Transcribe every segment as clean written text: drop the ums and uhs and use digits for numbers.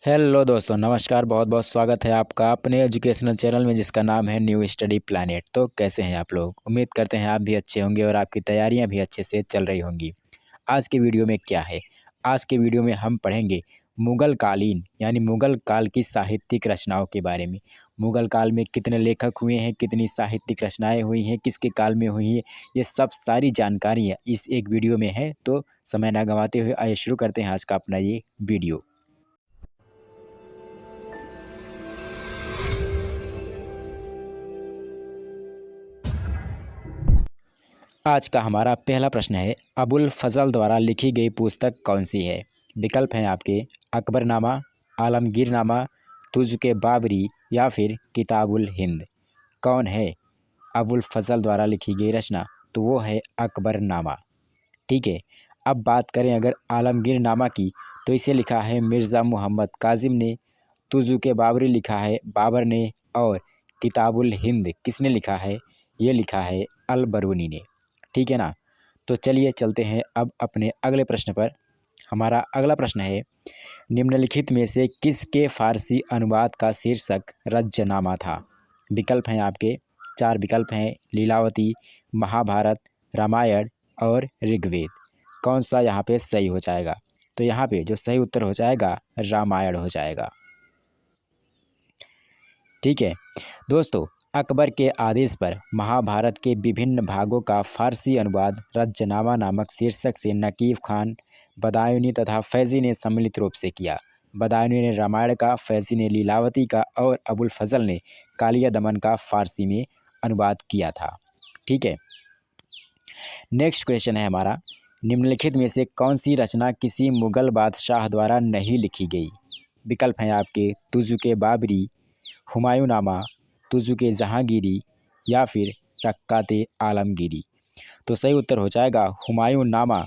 Hello दोस्तों, नमस्कार। बहुत बहुत स्वागत है आपका अपने एजुकेशनल चैनल में जिसका नाम है न्यू स्टडी प्लैनेट। तो कैसे हैं आप लोग? उम्मीद करते हैं आप भी अच्छे होंगे और आपकी तैयारियां भी अच्छे से चल रही होंगी। आज के वीडियो में क्या है? आज के वीडियो में हम पढ़ेंगे मुग़ल कालीन यानी मुग़ल काल की साहित्यिक रचनाओं के बारे में। मुग़ल काल में कितने लेखक हुए हैं, कितनी साहित्यिक रचनाएँ हुई हैं, किसके काल में हुई हैं, ये सब सारी जानकारियाँ इस एक वीडियो में है। तो समय ना गंवाते हुए आइए शुरू करते हैं आज का अपना ये वीडियो। आज का हमारा पहला प्रश्न है, अबुल फजल द्वारा लिखी गई पुस्तक कौन सी है? विकल्प हैं आपके अकबरनामा, आलमगीरनामा, तुज़्क़ बाबरी या फिर किताबुल हिंद। कौन है अबुल फजल द्वारा लिखी गई रचना? तो वो है अकबरनामा। ठीक है। अब बात करें अगर आलमगीरनामा की, तो इसे लिखा है मिर्ज़ा मुहम्मद कासिम ने। तुज़्क़ बाबरी लिखा है बाबर ने। और किताबुल हिंद किसने लिखा है? ये लिखा है अल बरूनी ने। ठीक है ना। तो चलिए चलते हैं अब अपने अगले प्रश्न पर। हमारा अगला प्रश्न है, निम्नलिखित में से किसके फ़ारसी अनुवाद का शीर्षक रज्जनामा था? विकल्प हैं आपके, चार विकल्प हैं, लीलावती, महाभारत, रामायण और ऋग्वेद। कौन सा यहाँ पे सही हो जाएगा? तो यहाँ पे जो सही उत्तर हो जाएगा रामायण हो जाएगा। ठीक है दोस्तों, अकबर के आदेश पर महाभारत के विभिन्न भागों का फ़ारसी अनुवाद रज्जनामा नामक शीर्षक से नकीब खान, बदायूनी तथा फैज़ी ने सम्मिलित रूप से किया। बदायूनी ने रामायण का, फैज़ी ने लीलावती का और अबुल फजल ने कालिया दमन का फ़ारसी में अनुवाद किया था। ठीक है। नेक्स्ट क्वेश्चन है हमारा, निम्नलिखित में से कौन सी रचना किसी मुग़ल बादशाह द्वारा नहीं लिखी गई? विकल्प हैं आपके तुज़्क़ बाबरी, हुमायूंनामा, तुज़्क़ जहांगीरी या फिर रक्कात आलमगीरी। तो सही उत्तर हो जाएगा हुमायूंनामा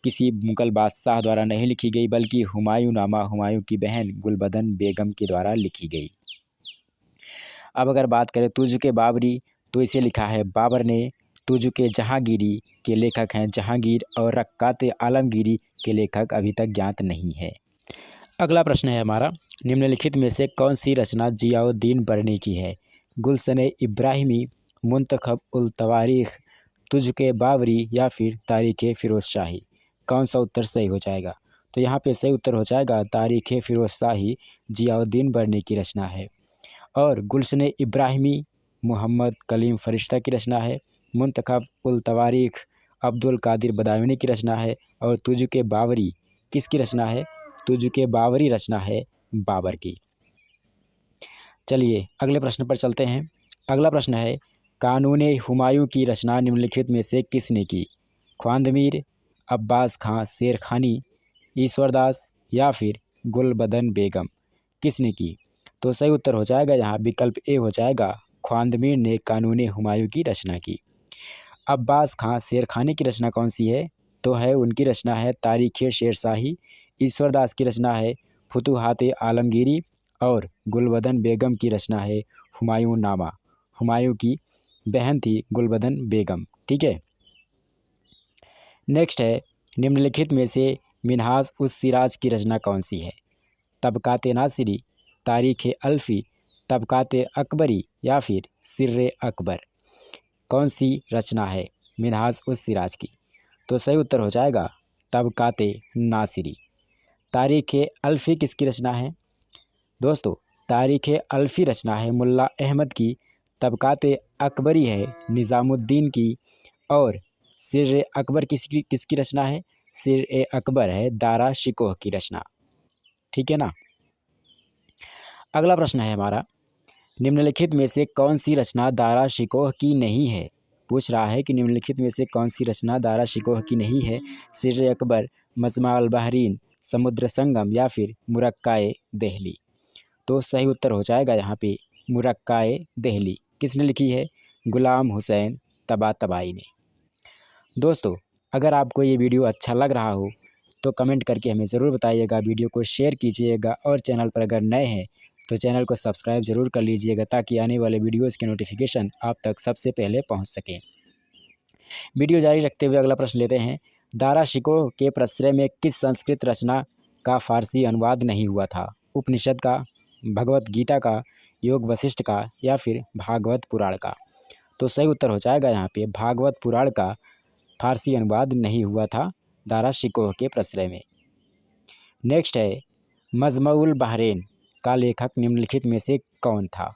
किसी मुग़ल बादशाह द्वारा नहीं लिखी गई, बल्कि हुमायूंनामा हुमायूं की बहन गुलबदन बेगम के द्वारा लिखी गई। अब अगर बात करें तुज़्क़ बाबरी, तो इसे लिखा है बाबर ने। तुज़्क़ जहांगीरी के लेखक हैं जहांगीर और रक्कात आलमगीरी के लेखक अभी तक ज्ञात नहीं है। अगला प्रश्न है हमारा, निम्नलिखित में से कौन सी रचना जियाउद्दीन बरनी की है? गुलशन इब्राहिमी, मुंतखब उल तवारीख, तुज़्क़ बाबरी या फिर तारीख़ फ़िरोज़ शाही। कौन सा उत्तर सही हो जाएगा? तो यहाँ पे सही उत्तर हो जाएगा तारीख़ फ़िरोज़ शाही जियाउद्दीन बरनी की रचना है। और गुलशन इब्राहिमी मोहम्मद कलीम फ़रिश्ता की रचना है। मुंतखब उल तवारीख अब्दुल कादिर बदायूनी की रचना है। और तुज़्क़ बाबरी किसकी रचना है? तुज़्क़ बाबरी रचना है बाबर की। चलिए अगले प्रश्न पर चलते हैं। अगला प्रश्न है, कानून हुमायूं की रचना निम्नलिखित में से किसने की? ख्वांदमीर, अब्बास खां शेरखानी, ईश्वरदास या फिर गुलबदन बेगम। किसने की? तो सही उत्तर हो जाएगा यहाँ विकल्प ए हो जाएगा, ख्वांदमीर ने कानून हुमायूं की रचना की। अब्बास खां शेरखानी की रचना कौन सी है? तो है उनकी रचना है तारीख़ शेरशाही। ईश्वरदास की रचना है फुतुहात आलमगीरी। और गुलबदन बेगम की रचना है हुमायूंनामा। हुमायूं की बहन थी गुलबदन बेगम। ठीक है। नेक्स्ट है, निम्नलिखित में से मिन्हाज उस सिराज की रचना कौन सी है? तबकात नासिरी, तारीख़ अल्फ़ी, तबकात अकबरी या फिर सिर्रे अकबर। कौन सी रचना है मिन्हाज उस सिराज की? तो सही उत्तर हो जाएगा तबकात नासिरी। तारीख़ अल्फ़ी किसकी रचना है? दोस्तों, तारीख़ अल्फ़ी रचना है मुल्ला अहमद की। तबकात अकबरी है निज़ामुद्दीन की। और सिर्रे अकबर किसकी किसकी रचना है? सिर्रे अकबर है दारा शिकोह की रचना। ठीक है ना। अगला प्रश्न है हमारा, निम्नलिखित में से कौन सी रचना दारा शिकोह की नहीं है? पूछ रहा है कि निम्नलिखित में से कौन सी रचना दारा शिकोह की नहीं है? सिर्रे अकबर, मजमा अल बहरीन, समुद्र संगम या फिर मुरक्काए दहली। तो सही उत्तर हो जाएगा यहाँ पे मुरक्काए दहली। किसने लिखी है? गुलाम हुसैन तबातबाई ने। दोस्तों, अगर आपको ये वीडियो अच्छा लग रहा हो तो कमेंट करके हमें ज़रूर बताइएगा, वीडियो को शेयर कीजिएगा और चैनल पर अगर नए हैं तो चैनल को सब्सक्राइब ज़रूर कर लीजिएगा ताकि आने वाले वीडियोज़ के नोटिफिकेशन आप तक सबसे पहले पहुँच सकें। वीडियो जारी रखते हुए अगला प्रश्न लेते हैं, दारा शिकोह के प्रश्रय में किस संस्कृत रचना का फ़ारसी अनुवाद नहीं हुआ था? उपनिषद का, भगवत गीता का, योग वशिष्ठ का या फिर भागवत पुराण का। तो सही उत्तर हो जाएगा यहाँ पे भागवत पुराण का फारसी अनुवाद नहीं हुआ था दारा शिकोह के प्रश्रय में। नेक्स्ट है मजमउल बहरैन का लेखक निम्नलिखित में से कौन था?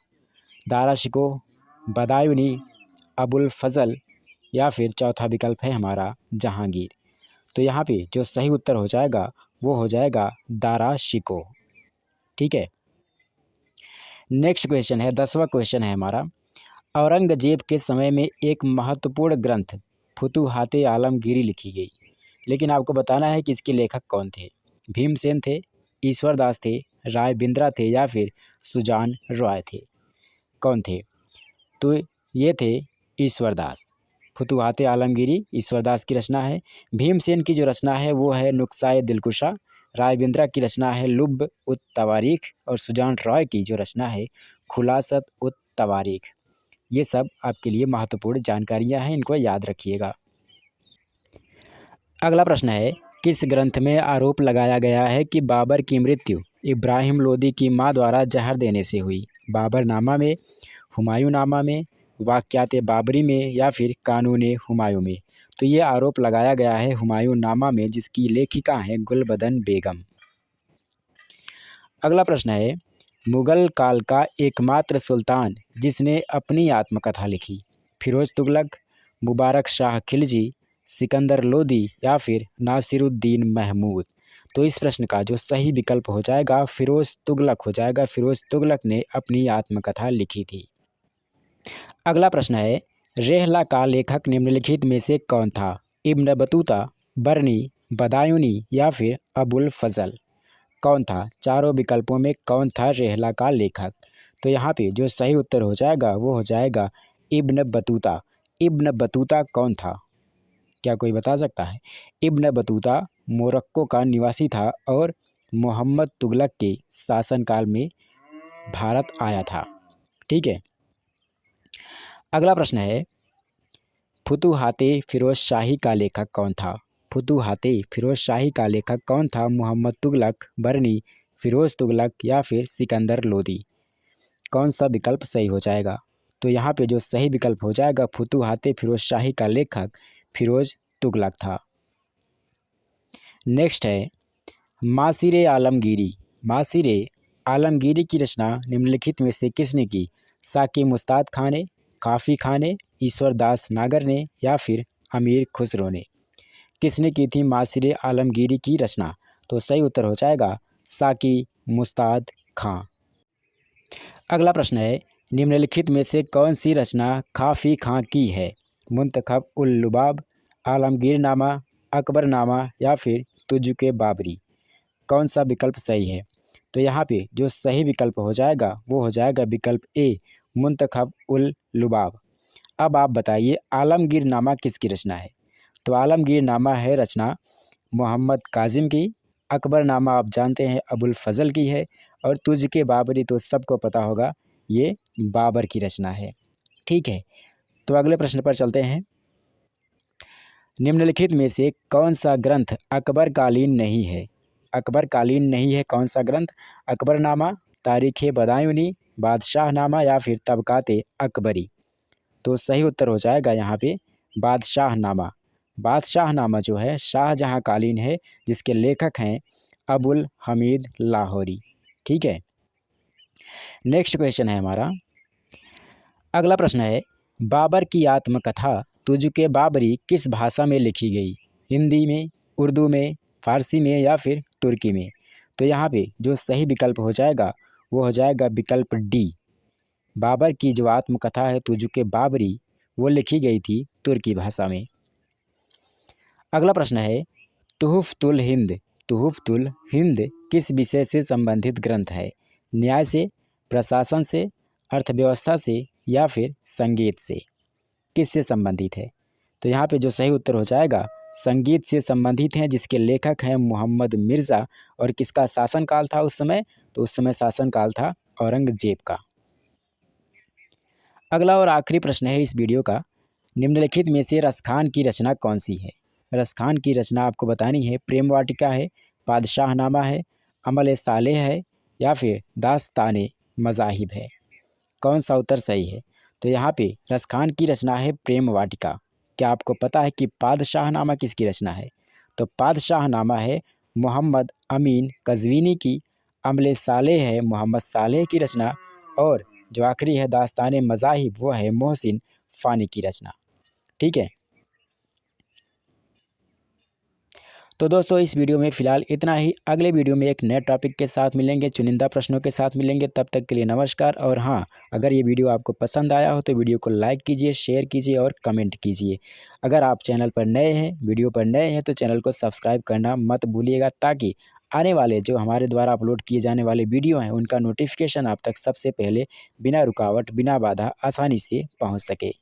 दारा शिकोह, बदायूनी, अबुल फजल या फिर चौथा विकल्प है हमारा जहांगीर। तो यहाँ पे जो सही उत्तर हो जाएगा वो हो जाएगा दारा शिकोह। ठीक है। नेक्स्ट क्वेश्चन है, 10वां क्वेश्चन है हमारा। औरंगजेब के समय में एक महत्वपूर्ण ग्रंथ फुतुहाते आलमगीरी लिखी गई, लेकिन आपको बताना है कि इसके लेखक कौन थे। भीमसेन थे, ईश्वरदास थे, राय बिंद्रा थे या फिर सुजान रॉय थे? कौन थे? तो ये थे ईश्वरदास। फुतुहाते आलमगीरी ईश्वरदास की रचना है। भीमसेन की जो रचना है वो है नुक्साए दिलकुशा। राय बिंद्रा की रचना है लुब्ब उत तवारीख और सुजान रॉय की जो रचना है खुलासत उत तवारीख। ये सब आपके लिए महत्वपूर्ण जानकारियां हैं, इनको याद रखिएगा। अगला प्रश्न है, किस ग्रंथ में आरोप लगाया गया है कि बाबर की मृत्यु इब्राहिम लोदी की मां द्वारा जहर देने से हुई? बाबरनामा में, हुमायूंनामा में, वाक़यात बाबरी में या फिर कानून हुमायूं में? तो ये आरोप लगाया गया है हुमायूंनामा में, जिसकी लेखिका हैं गुलबदन बेगम। अगला प्रश्न है, मुगल काल का एकमात्र सुल्तान जिसने अपनी आत्मकथा लिखी? फिरोज तुगलक, मुबारक शाह खिलजी, सिकंदर लोदी या फिर नासिरुद्दीन महमूद? तो इस प्रश्न का जो सही विकल्प हो जाएगा फिरोज तुगलक हो जाएगा। फिरोज तुगलक ने अपनी आत्मकथा लिखी थी। अगला प्रश्न है, रेहला का लेखक निम्नलिखित में से कौन था? इब्न बतूता, बरनी, बदायूनी या फिर अबुल फजल? कौन था? चारों विकल्पों में कौन था रेहला का लेखक? तो यहाँ पे जो सही उत्तर हो जाएगा वो हो जाएगा इब्न बतूता। इब्न बतूता कौन था? क्या कोई बता सकता है? इब्न बतूता मोरक्को का निवासी था और मोहम्मद तुगलक के शासनकाल में भारत आया था। ठीक है। अगला प्रश्न है, फुतुहाते फिरोज शाही का लेखक कौन था? फुतुहाते फिरोज शाही का लेखक कौन था? मोहम्मद तुगलक, बरनी, फिरोज तुगलक या फिर सिकंदर लोदी? कौन सा विकल्प सही हो जाएगा? तो यहाँ पे जो सही विकल्प हो जाएगा फुतुहाते फिरोज शाही का लेखक फिरोज तुगलक था। नेक्स्ट है, मासिरे आलमगीरी। मासिरे आलमगीरी की रचना निम्नलिखित में से किसने की? साकी मुस्ताद खान ने, काफ़ी खान ने, ईश्वरदास नागर ने या फिर अमीर खुसरो ने? किसने की थी मासिरे आलमगीरी की रचना? तो सही उत्तर हो जाएगा साकी मुस्ताद खां। अगला प्रश्न है, निम्नलिखित में से कौन सी रचना काफ़ी खां की है? मुंतखब उल लुबाब, आलमगीरनामा, अकबरनामा या फिर तुजुके बाबरी? कौन सा विकल्प सही है? तो यहाँ पे जो सही विकल्प हो जाएगा वो हो जाएगा विकल्प ए, मुंतखब उल लुबाब। अब आप बताइए आलमगीरनामा किसकी रचना है? तो आलमगीरनामा है रचना मोहम्मद काजिम की, अकबरनामा आप जानते हैं अबुल फजल की है और तुजुके बाबरी तो सबको पता होगा ये बाबर की रचना है। ठीक है। तो अगले प्रश्न पर चलते हैं। निम्नलिखित में से कौन सा ग्रंथ अकबरकालीन नहीं है? अकबरकालीन नहीं है कौन सा ग्रंथ? अकबरनामा, तारीख़ बदायूनी, बादशाहनामा या फिर तबकाते अकबरी? तो सही उत्तर हो जाएगा यहाँ पे बादशाहनामा। बादशाहनामा जो है शाहजहाँ कालीन है, जिसके लेखक हैं अबुल हमीद लाहौरी। ठीक है। नेक्स्ट क्वेश्चन है हमारा। अगला प्रश्न है, बाबर की आत्मकथा तुजुके बाबरी किस भाषा में लिखी गई? हिंदी में, उर्दू में, फारसी में या फिर तुर्की में? तो यहाँ पे जो सही विकल्प हो जाएगा वो हो जाएगा विकल्प डी। बाबर की जो आत्मकथा है तुजुके बाबरी वो लिखी गई थी तुर्की भाषा में। अगला प्रश्न है, तुहफ़तुल हिंद। तुहफ़तुल हिंद किस विषय से संबंधित ग्रंथ है? न्याय से, प्रशासन से, अर्थव्यवस्था से या फिर संगीत से? किससे संबंधित है? तो यहाँ पे जो सही उत्तर हो जाएगा संगीत से संबंधित हैं, जिसके लेखक हैं मोहम्मद मिर्ज़ा। और किसका शासनकाल था उस समय? तो उस समय शासनकाल था औरंगजेब का। अगला और आखिरी प्रश्न है इस वीडियो का, निम्नलिखित में से रसखान की रचना कौन सी है? रसखान की रचना आपको बतानी है प्रेम वाटिका है, बादशाहनामा है, अमल ए सालेह है या फिर दास्तान मज़ाहिब है? कौन सा उत्तर सही है? तो यहाँ पे रसखान की रचना है प्रेम वाटिका। क्या आपको पता है कि पादशाहनामा किसकी रचना है? तो पादशाहनामा है मोहम्मद अमीन कज़वीनी की। अम्ले सालेह है मोहम्मद सालेह की रचना। और जो आखिरी है दास्तान मज़ाहिब, वो है मोहसिन फ़ानी की रचना। ठीक है। तो दोस्तों इस वीडियो में फ़िलहाल इतना ही। अगले वीडियो में एक नए टॉपिक के साथ मिलेंगे, चुनिंदा प्रश्नों के साथ मिलेंगे। तब तक के लिए नमस्कार। और हाँ, अगर ये वीडियो आपको पसंद आया हो तो वीडियो को लाइक कीजिए, शेयर कीजिए और कमेंट कीजिए। अगर आप चैनल पर नए हैं, वीडियो पर नए हैं, तो चैनल को सब्सक्राइब करना मत भूलिएगा, ताकि आने वाले जो हमारे द्वारा अपलोड किए जाने वाले वीडियो हैं उनका नोटिफिकेशन आप तक सबसे पहले बिना रुकावट, बिना बाधा आसानी से पहुँच सके।